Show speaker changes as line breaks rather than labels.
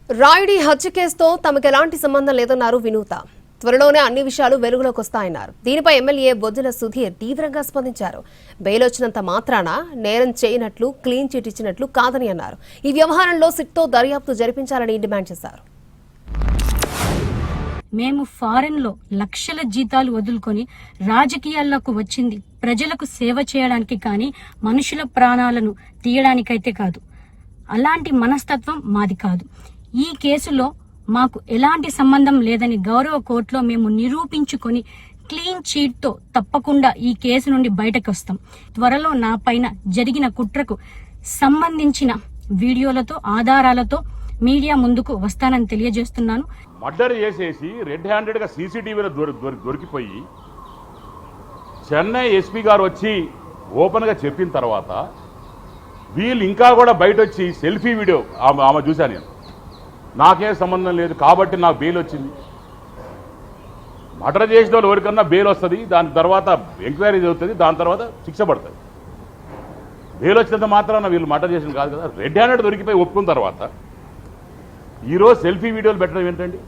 రాయుడి హత్య కేసుతో తమకు ఎలాంటి సంబంధం లేదన్నారు వినూత. త్వరలోనే అన్ని విషయాలు వెలుగులోకి వస్తాయన్నారు. దీనిపై ఎమ్మెల్యే బొజ్జల సుధీర్ తీవ్రంగా స్పందించారు. బెయిల్ వచ్చినంత మాత్రాన నేరం చేయనట్లు క్లీన్ చిట్ ఇచ్చినట్లు కాదని అన్నారు. ఈ వ్యవహారంలో సిట్తో దర్యాప్తు జరిపించాలని డిమాండ్ చేశారు.
మేము ఫారెన్ లో లక్షల జీతాలు వదులుకొని రాజకీయాల్లోకి వచ్చింది ప్రజలకు సేవ చేయడానికి కానీ మనుషుల ప్రాణాలను తీయడానికైతే కాదు. అలాంటి మనస్తత్వం మాది కాదు. ఈ కేసులో మాకు ఎలాంటి సంబంధం లేదని గౌరవ కోర్టులో మేము నిరూపించుకొని క్లీన్ చీట్ తో తప్పకుండా ఈ కేసు నుండి బయటకు వస్తాం. త్వరలో నా పైన జరిగిన కుట్రకు సంబంధించిన వీడియోలతో ఆధారాలతో మీడియా ముందుకు వస్తానని తెలియజేస్తున్నాను.
మర్డర్ చేసేసి రెడ్ హ్యాండెడ్గా సీసీటీవీలో దొరికిపోయి చెన్నై ఎస్పీ గారు వచ్చి ఓపెన్గా చెప్పిన తర్వాత వీళ్ళు ఇంకా కూడా బయట వచ్చి సెల్ఫీ వీడియో ఆమె చూశాను నేను. నాకేం సంబంధం లేదు కాబట్టి నాకు బెయిల్ వచ్చింది. మర్డర్ చేసిన వాళ్ళు ఎవరికన్నా బెయిల్ వస్తుంది, దాని తర్వాత ఎంక్వైరీ జరుగుతుంది, దాని తర్వాత శిక్ష పడుతుంది. బెయిల్ వచ్చినంత మాత్రాన వీళ్ళు మర్డర్ చేసిన కాదు కదా. రెడ్ హ్యాండెడ్ దొరికిపోయి ఒప్పుకున్న తర్వాత ఈరోజు సెల్ఫీ వీడియోలు పెట్టడం ఏంటండి?